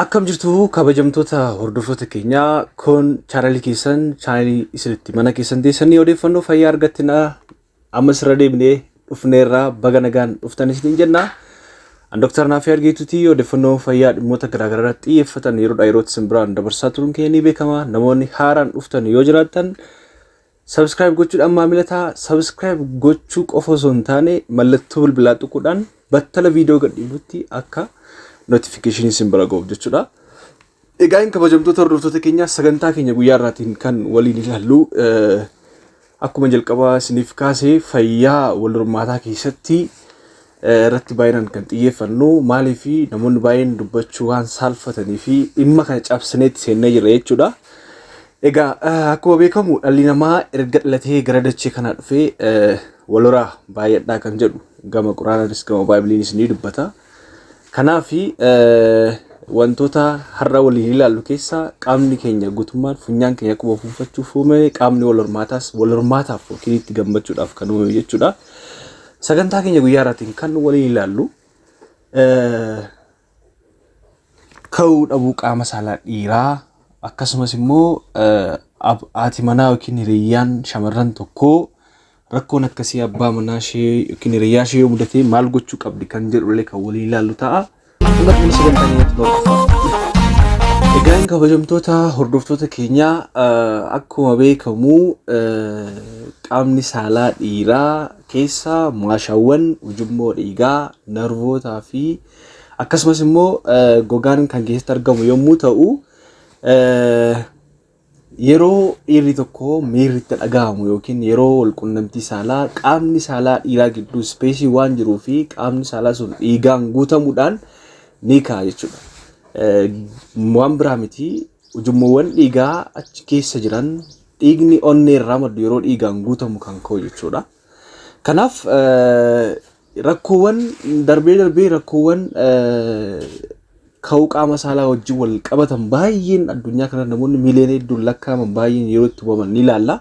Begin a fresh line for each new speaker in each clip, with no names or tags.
Akkam jirtu kabajamtoota hordoftoota keenyaa kun chaanalii keessan chaanalii isinitti mana keessan teessanii odeeffannoo fayyaa argattina ammas irra deebinee dhufneerra baga nagaan dhuftanis ni jenna. An Dr. Nafyad Getuti odeeffannoo fayyaa dhimmoota garaagaraa irratti xiyyeeffatan yerootti simbiraan dabarsaa turuun keenya ni beekama. Namoonni haaraan dhuftan yoo jiraattan subscribe gochuudhaan maamilataa subscribe gochuu qofa osoo hin taane mallattoo bilbilaa tuquudhaan battala viidiyoo gadhiibutti akka notification simbira goof jechuudha. Egaa in kabajamtoota hordoftoota keenya sagantaa keenya guyyaa irraatiin kan waliin ilaallu akkuma jalqabaa isiniif kaasee fayyaa wal hormaataa keessatti irratti baay'inaan kan xiyyeeffannu maalii fi namoonni baay'een dubbachuu waan saalfatanii fi dhimma kana cabsineetti seennee jirra jechuudha. Egaa akkuma beekamu dhalli namaa erga dhalatee gara dachee kanaa dhufee waloraa baay'adhaa kan jedhu gama quraanaanis gama baaybiliinis ni dubbata. Kanaafi wantoota har'a waliin ilaallu keessa qaamni keenya guutummaan funyaan keenya akkuma fuunfachuuf uume qaamni wal hormaataaf yookiin itti gammachuudhaaf kan uume jechuudha. Sagantaa keenya guyyaa irraatiin kan waliin ilaallu kahuu dhabuu qaama saalaa dhiiraa akkasumas immoo haati manaa yookiin hiriyyaan shamarran tokkoo rakkoon akkasii abbaa manaashee yookiin hiriyaashee yoo mudate maal gochuu qabdi kan jedhullee kan waliin ilaallu ta'a. Uummatni sagantaa keenyatti hordofaa. Egaa in kabajamtoota hordoftoota keenyaa akkuma beekamu qaamni saalaa dhiiraa keessa maashaawwan ujummoo dhiigaa narvootaa fi akkasumas immoo gogaan kan keessatti argamu yommuu ta'u yeroo dhiirri tokko miirritti dhaga'amu yookiin yeroo wal-qunnamtii saalaa qaamni saalaa dhiiraa gidduu ispeesii waan jiruu fi qaamni saalaa sun dhiigaan guutamuudhaan ni ka'a jechuudha. Waan biraa miti ujummoowwan dhiigaa achi keessa jiran dhiigni onnee irraa maddu yeroo dhiigaan guutamu kan ka'u jechuudha. Kanaaf rakkoowwan darbee rakkoowwan kahuu qaama saalaa wajjin wal qabatan baay'een addunyaa kana namoonni miiliyoona hedduun lakkaa'aman baay'een yeroo itti hubaman ni ilaalla.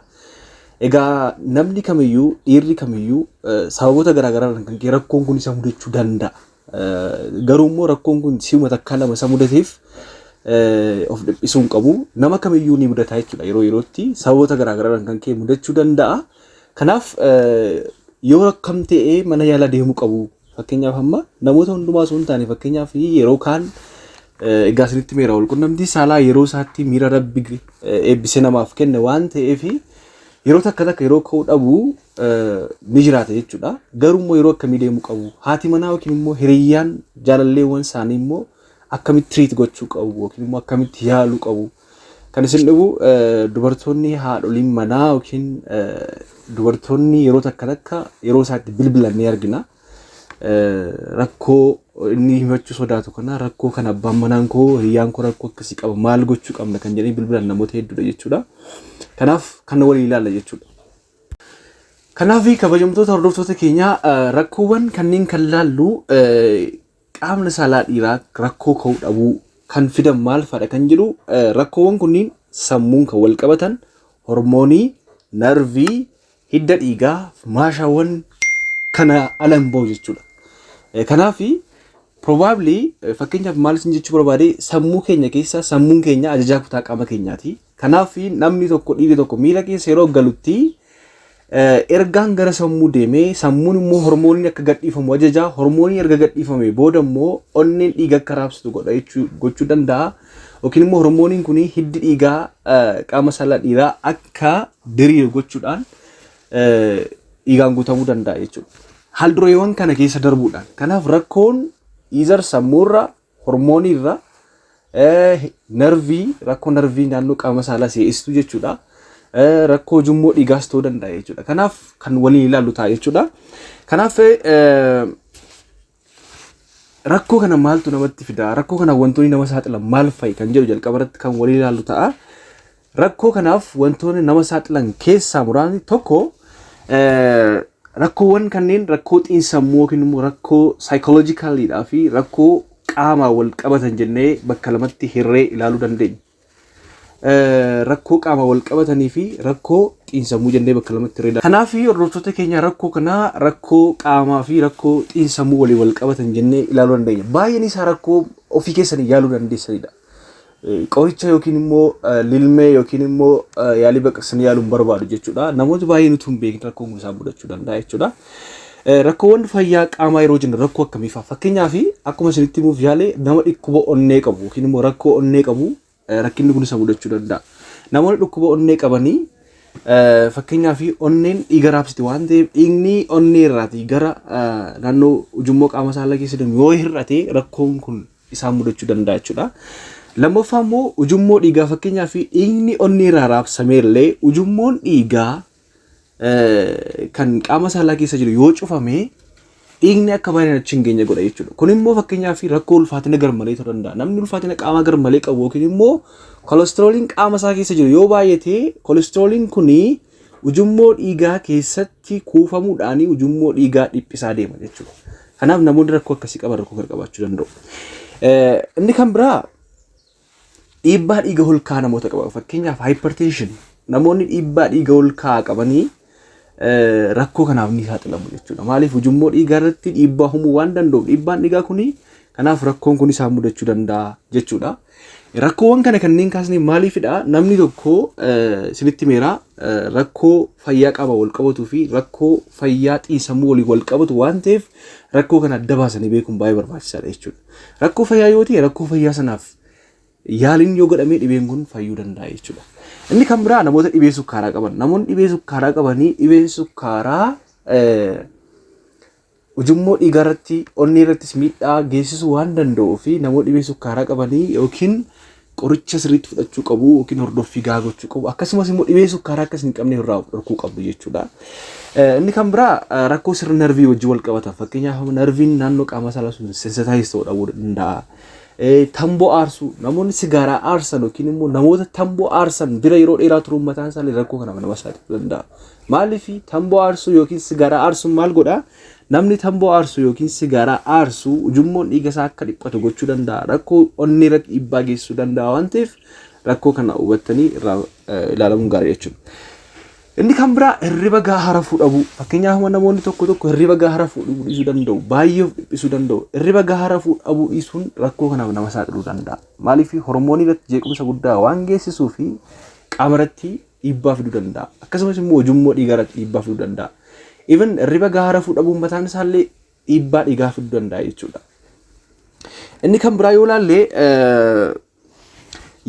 Egaa namni kamiyyuu dhiirri kamiyyuu sababoota garaagaraan kan rakkoon kun isa mudachuu danda'a. Garuu immoo rakkoon kun si'uma takka lama isa mudateef of dhiphisuun qabu nama kamiyyuu ni mudata jechuudha. Yerootti sababoota garaagaraan kan ka'e mudachuu danda'a. Kanaaf yoo rakkam ta'ee mana yaalaa deemuu qabu. Fakkeenyaaf amma namoota hundumaa osoo hin taane fakkeenyaaf yeroo kaan egaa isinitti meera wal-qunnamtii saalaa yeroo isaatti miira rabbi eebbisee namaaf kenne waan ta'eef yeroo takka yeroo kahuu dhabuu ni jiraata jechuudha. Garuu immoo yeroo akkamii deemuu qabu haati manaa yookiin immoo hiriyyaan jaalalleewwan isaanii immoo akkamitti tiriit gochuu qabu yookiin immoo akkamitti yaaluu qabu kan isin dhibu dubartoonni haadholiin manaa yookiin dubartoonni yeroo takka yeroo isaatti bilbilan ni argina. Rakkoo inni himachuu sodaatu kana rakkoo kana abbaan manaan koo hiriyyaan koo rakkoo akkasii qaba maal gochuu qabna kan jedhanii bilbilan namoota hedduudha jechuudha. Kanaaf kan waliin ilaalla jechuudha. Kanaaf kabajamtoota hordoftoota keenyaa rakkoowwan kanneen kan laallu qaamni saalaa dhiiraa rakkoo kahuu dhabuu kan fidan maalfaadha kan jedhu rakkoowwan kunniin sammuun kan wal qabatan hormoonii, narvii, hidda dhiigaa, maashaawwan kana alan ba'u jechuudha. Kanaaf probably fakkeenyaaf maal isin jechuu barbaade sammuu keenya keessa sammuun keenya ajajaa kutaa qaama keenyaati. Kanaaf namni tokko dhiirri tokko miira keessa yeroo galutti ergaan gara sammuu deemee sammuun immoo hormooniin akka gadhiifamu ajajaa hormooniin erga gadhiifame booda immoo onneen dhiiga akka raabsitu gochuu danda'a. Yookiin immoo hormooniin kun hiddi dhiigaa qaama saalaa dhiiraa akka diriiru gochuudhaan dhiigaan guutamuu danda'a jechuudha. Haaldureewwan kana keessa darbuudhaan kanaaf rakkoon izar sammuurra hormooniirra narvii rakkoo narvii naannoo qaama saalaa si'eessitu jechuudha. Rakkoo ujummoo dhiigaas ta'uu danda'a jechuudha. Kanaaf kan waliin ilaallu ta'a jechuudha. Kanaaf rakkoo kana maaltu namatti fida? Rakkoo kana wantoonni nama saaxilan maal fa'i kan jedhu jalqaba irratti kan waliin ilaallu ta'a. Rakkoo kanaaf wantoonni nama saaxilan keessaa muraasni tokko rakkoowwan kanneen rakkoo xiinsammuu yookiin immoo rakkoo saayikooloojikaaliidhaa fi rakkoo qaamaa wal qabatan jennee bakka lamatti hirree ilaaluu dandeenya. Rakkoo qaamaa wal qabatanii fi rakkoo xiinsammuu jennee bakka lamatti herreeda. Kanaaf hordoftoota keenya rakkoo kana rakkoo qaamaa fi rakkoo xiinsammuu walii wal qabatan jennee ilaaluu dandeenya. Baay'een isaa rakkoo ofii keessanii yaaluu dandeessanidha. Qoricha yookiin immoo lilmee yookiin immoo yaalii baqaqsanii yaaluun barbaadu jechuudha. Namoota baay'een utuu hin beekin rakkoon kun isaan mudachuu danda'a jechuudha. Rakkoowwan fayyaa qaamaa yeroo jennu rakkoo akkamii fa'a? Fakkeenyaaf akkuma isinitti himuuf yaale nama dhukkuba onnee qabu yookiin immoo rakkoo onnee qabu rakkinni kun isa mudachuu danda'a. Namoonni dhukkuba onnee qabanii fakkeenyaaf onneen dhiiga raabsiti waan ta'eef dhiigni onnee irraatii gara naannoo ujummoo qaama saalaa keessa deemu yoo hir'ate rakkoon kun isaan mudachuu danda'a jechuudha. Lammaffaa immoo ujummoo dhiigaa fakkeenyaaf dhiigni onnee irraa raabsamee illee ujummoon dhiigaa kan qaama saalaa keessa jiru yoo cufame dhiigni akka baay'inaan achi hin geenye godha jechuudha. Kun immoo fakkeenyaaf rakkoo ulfaatina garmalee ta'uu danda'a. Namni ulfaatina qaamaa garmalee qabu yookiin immoo kolesterooliin qaama isaa keessa jiru yoo baay'ate kolesterooliin kuni ujummoo dhiigaa keessatti kuufamuudhaan ujummoo dhiigaa dhiphisaa deema jechuudha. Kanaaf namoonni rakkoo akkasii qaban rakkoo kana qabaachuu danda'u. Inni kan biraa dhiibbaa dhiiga ol ka'aa namoota qaban fakkeenyaaf hypertension namoonni dhiibbaa dhiiga ol ka'aa qabanii rakkoo kanaaf ni saaxilamu jechuudha. Maaliif ujummoo dhiigaa irratti dhiibbaa uumuu waan danda'uuf dhiibbaan dhiigaa kuni kanaaf rakkoon kun isaan mudachuu danda'a jechuudha. Rakkoowwan kana kanneen kaasnee maaliifidha? Namni tokko isinitti meera rakkoo fayyaa qaama wal qabatuu fi rakkoo fayyaa xiinsammuu walii wal qabatu waan ta'eef rakkoo kana adda baasanii beekuun baay'ee barbaachisaadha jechuudha. Rakkoo fayyaa yoo ta'e rakkoo fayyaa sanaaf yaaliin yoo godhamee dhibeen kun fayyuu danda'a jechuudha. Inni kan biraa namoota dhibee sukkaaraa qaban. Namoonni dhibee sukkaaraa qabanii dhibeen sukkaaraa ujummoo dhiigaa irratti onnee irrattis miidhaa geessisuu waan danda'uu fi namoonni dhibee sukkaaraa qabanii yookiin qoricha sirriitti fudhachuu qabu yookiin hordoffii gahaa gochuu qabu. Akkasumas immoo dhibee sukkaaraa akkas hin qabne irraa dhorkuu qabu jechuudha. Inni kan biraa rakkoo sirna narvii wajjin wal qabatan. Fakkeenyaaf narviin naannoo qaama saalaa sun sensitaayiz ta'uu dhabuu danda'a. Tamboo aarsuu namoonni sigaaraa aarsan yookiin immoo namoota tamboo aarsan bira yeroo dheeraa turuun mataan isaanii rakkoo kana nama saaxiluu danda'a. Maaliif tamboo aarsuu yookiin sigaaraa aarsuun maal godhaa? Namni tamboo aarsu yookiin sigaaraa aarsu ujummoon dhiiga isaa akka dhiphatu gochuu danda'a. Rakkoo onnee irratti dhiibbaa geessisuu danda'a waan ta'eef rakkoo kana hubattanii irraa ilaalamuun gaarii jechuudha. Inni kan biraa hirriba gahaa rafuu dhabuu. Fakkeenyaaf namoonni tokko hirriba gahaa rafuu dhiisuu danda'u. Baay'ee of dhiphisuu danda'u. Hirriba gahaa rafuu dhabuu dhiisuun rakkoo kanaaf nama saaxiluu danda'a. Maaliif hormoonii irratti jeequmsa guddaa waan geessisuu fi qaama irratti dhiibbaa fiduu danda'a. Akkasumas immoo ujummoo dhiigaa irratti dhiibbaa fiduu danda'a. Even hirriba gahaa rafuu dhabuun mataan isaallee dhiibbaa dhiigaa fiduu danda'a jechuudha. Inni kan biraa yoo ilaalle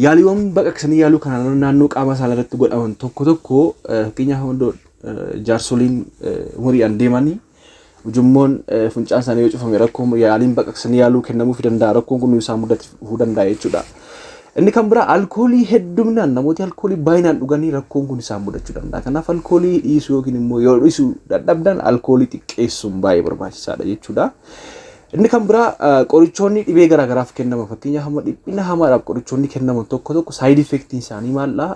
yaaliiwwan baqaqsanii yaaluu kana naannoo qaama saalaa irratti godhaman tokko fakkeenyaaf jaarsoliin umuriidhaan deemanii ujummoon funcaan isaanii yoo cufame rakkoo yaaliin baqaqsanii yaaluu kennamuu danda'a. Rakkoon kun isaan mudachuu danda'a jechuudha. Inni kan biraa alkoolii hedduminaan namooti alkoolii baay'inaan dhuganii rakkoon kun isaan mudachuu danda'a. Kanaaf alkoolii dhiisuu yookiin immoo yoo dhiisuu dadhabdan alkoolii xiqqeessuun baay'ee barbaachisaadha jechuudha. Inni kan biraa qorichoonni dhibee garaagaraaf kennaman fakkeenyaaf dhiphina hamaadhaaf qorichoonni kennaman tokko saayid effektiin isaanii maalla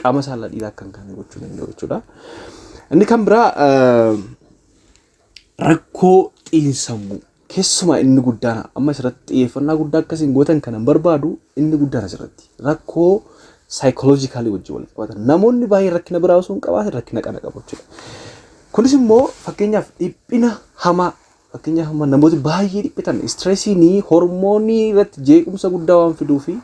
qaama saalaa dhiiraa kan gochuu danda'u jechuudha. Inni kan biraa rakkoo xiinsammuu keessumaa inni guddaan amma asirratti xiyyeeffannaa guddaa akkasiin gootan kanan barbaadu inni guddaan asirratti rakkoo saayikooloojikaalii wajjin wal qabatan namoonni baay'ee rakkina biraa osoo hin qabaatan rakkina kana qabu jechuudha. Kunis immoo fakkeenyaaf dhiphina hamaa fakkeenyaaf namooti baay'ee dhiphitan istresiin hormoonii irratti jeequmsa guddaa waan fiduu fi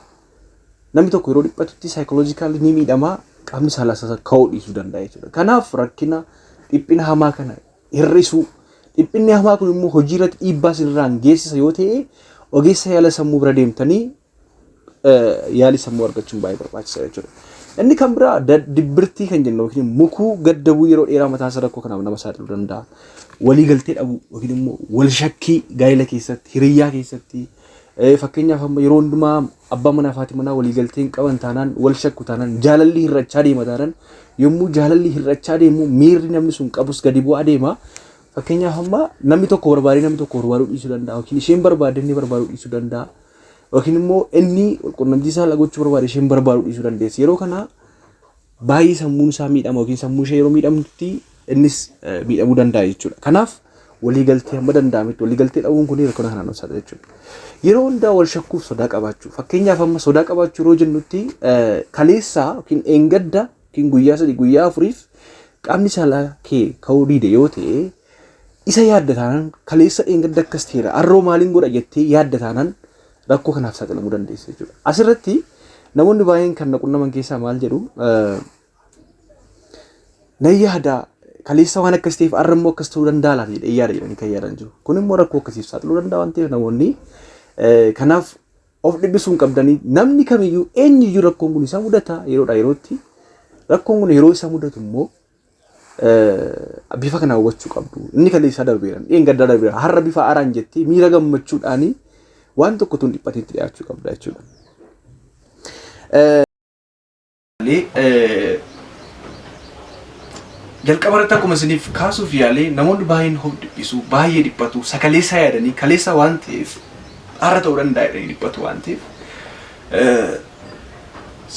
namni tokko yeroo dhiphatutti saayikooloojikaalii ni miidhama qaamni saalaa isaa ka'uu dhiisuu danda'a jechuudha. Kanaaf rakkina dhiphina hamaa kana hir'isuu dhiphinni hamaa kun immoo hojii irratti dhiibbaa sirraan geessisa yoo ta'e ogeessa yaala sammuu bira deemtanii yaali sammuu argachuun baay'ee barbaachisaadha jechuudha. Inni kan biraa dibbirtii kan jennu yookiin mukuu gaddabuu yeroo dheeraa mataa isaa rakkoo kanaaf nama saaxiluu danda'a. Walii galtee dhabuu yookiin immoo wal shakkii gaa'ela keessatti hiriyyaa keessatti fakkeenyaaf amma yeroo hundumaa abbaa manaa fi haati manaa walii galteen qaban taanaan wal shakku taanaan jaalalli hir'achaa deema taanaan yommuu jaalalli hir'achaa deemu miirri namni sun qabus gadi bu'aa deema. Fakkeenyaaf amma namni tokko barbaaduu dhiisuu danda'a yookiin isheen barbaadde inni barbaaduu dhiisuu danda'a yookiin immoo inni wal-qunnamtii saalaa gochuu barbaade isheen barbaaduu dhiisuu dandeessi. Yeroo kana baay'ee sammuun isaa miidhama yookiin sammuu ishee yeroo miidhamtutti innis miidhamuu danda'a jechuudha. Kanaaf waliigaltee hamma danda'ametti waliigaltee dhabuun kun rakkoo kanaan ibsata jechuudha. Yeroo hundaa wal shakkuuf sodaa qabaachuu fakkeenyaaf amma sodaa qabaachuu yeroo jennutti kaleessaa yookiin eengadda yookiin guyyaa 3 guyyaa 4 qaamni saalaa kee ka'uu dide yoo ta'e isa yaadda taanaan kaleessa eengadda akkas ta'eera arroo maaliin godha jettee yaadda taanaan rakkoo kanaaf saaxilamuu dandeessa jechuudha. Asirratti namoonni baay'een kan qunnaman keessaa maal jedhu na yaada kaleessa waan akkas ta'eef arrammoo akkas ta'uu danda'a laata jedhee yaada jedhanii kan yaadan jiru. Kun immoo rakkoo akkasiif saaxiluu danda'a waan ta'eef namoonni kanaaf of dhibbisuun qabdanii namni kamiyyuu eenyuyyuu rakkoon kun isa mudata yeroodha yerootti rakkoon kun yeroo isa mudatu immoo bifa kana hubachuu qabdu. Inni kaleessa darbeeran eengadda darbeeran har'a bifa aaraan jettee miira gammachuudhaanii waan tokko tun dhiphateetti dhiyaachuu qabda jechuudha. Jalqaba irratti akkuma isiniif kaasuuf yaalee namoonni baay'een of dhiphisu baay'ee dhiphatu sakaleessa yaadanii kaleessa waan ta'eef har'a ta'uu danda'a jedhanii dhiphatu waan ta'eef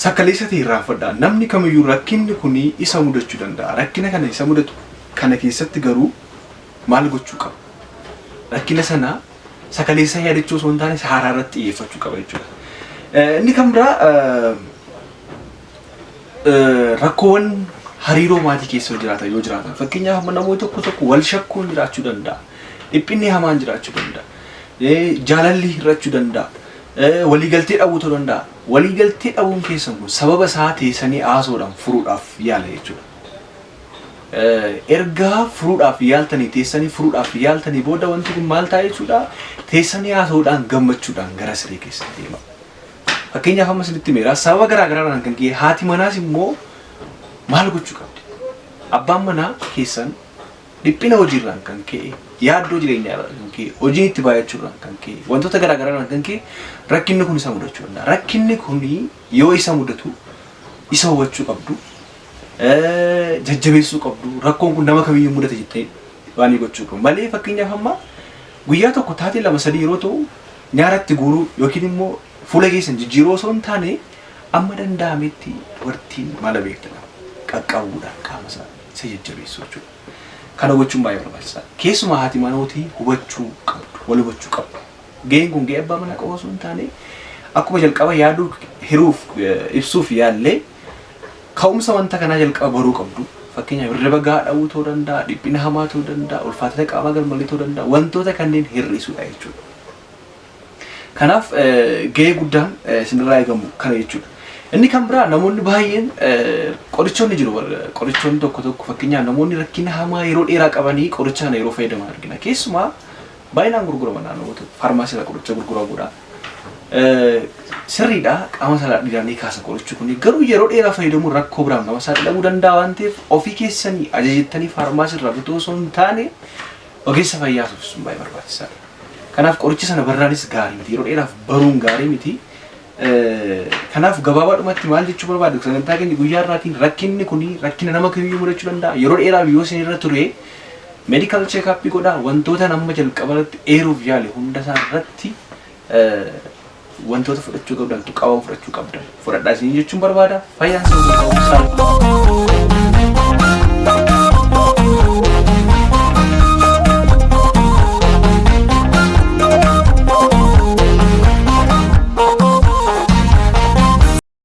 sakaleessa ta'e irraanfadhaa. Namni kamiyyuu rakkinni kuni isa mudachuu danda'a. Rakkina kana isa mudatu kana keessatti garuu maal gochuu qaba? Rakkina sana sakaleessa yaadachuu osoo hin taane haaraa irratti xiyyeeffachuu qaba jechuudha. Inni kan biraa rakkoowwan hariiroo maatii keessa jiraatan yoo jiraatan fakkeenyaaf namoonni tokko wal shakkuun jiraachuu danda'a. Dhiphinni hamaan jiraachuu danda'a. Jaalalli hir'achuu danda'a. Waliigaltee dhabuu ta'uu danda'a. Waliigaltee dhabuun keessan kun sababa isaa teessanii haasoodhaan furuudhaaf yaala jechuudha. Ergaa furuudhaaf yaaltanii teessanii furuudhaaf yaaltanii booda wanti kun maal ta'a jechuudha. Teessanii haasoodhaan gammachuudhaan gara siree keessatti deema. Fakkeenyaaf amma isinitti meeraa sababa garaagaraadhaan kan ka'e haati manaas immoo maal gochuu qabdi? Abbaan manaa keessan dhiphina hojiirraan kan ka'e yaaddoo jireenyaarraan kan ka'e hojiin itti baay'achuurraan kan ka'e wantoota garaagaraadhaan kan ka'e rakkinni kun isa mudachuu danda'a. Rakkinni kun yoo isa mudatu isa hubachuu qabdu jajjabeessuu qabdu rakkoon kun nama kamiyyuu mudate jettee waan gochuu qabdu malee fakkeenyaaf amma guyyaa tokko taatee 2-3 yeroo ta'u nyaaratti guuruu yookiin immoo fuula keessan jijjiiroo osoo hin taane amma danda'ametti dubartiin mala beektan qaqqabuudhaan qaama isaa isa jajjabeessuu jechuudha. Kana gochuun baay'ee barbaachisaadha. Keessumaa haati manootii hubachuu qabdu, wal hubachuu qabdu. Gaheen kun gahee abbaa manaa qofa osoo hin taane akkuma jalqaba yaaduu hiruuf ibsuuf yaallee ka'umsa wanta kanaa jalqaba baruu qabdu. Fakkeenyaaf hirriba gahaa dhabuu ta'uu danda'a, dhiphina hamaa ta'uu danda'a, ulfaatina qaamaa garmalee ta'uu danda'a. Wantoota kanneen hir'isuudha jechuudha. Kanaaf gahee guddaan isinirraa eegamu kana jechuudha. Inni kan biraa namoonni baay'een qorichoonni jiru. Qorichoonni tokko fakkeenyaaf namoonni rakkina hamaa yeroo dheeraa qabanii qoricha kana yeroo fayyadaman argina. Keessumaa baay'inaan gurguraman namoota faarmaasiirraa qoricha gurguramuudha. Sirriidha qaama saalaa dhiiranii kaasa qorichi kun garuu yeroo dheeraa fayyadamuun rakkoo biraan nama saaxilamuu danda'a waan ta'eef ofii keessanii ajajettanii faarmaasiirraa bituu osoo hin taane ogeessa fayyaa sun baay'ee barbaachisaadha. Kanaaf qorichi sana barraanis gaarii miti yeroo dheeraaf baruun gaarii miti. Kanaaf gabaabaadhumatti maal jechuu barbaadu sagantaa keenya guyyaa irraatiin rakkinni kuni rakkina nama kamiyyuu mudachuu danda'a. Yeroo dheeraaf yoo isin irra ture medical check-up godhaa wantoota nama jalqabarratti eeruuf yaale hunda isaa irratti wantoota fudhachuu qabdan qaama fudhachuu qabdan fudhadhaa isin jechuun barbaada. Fayyaan isaa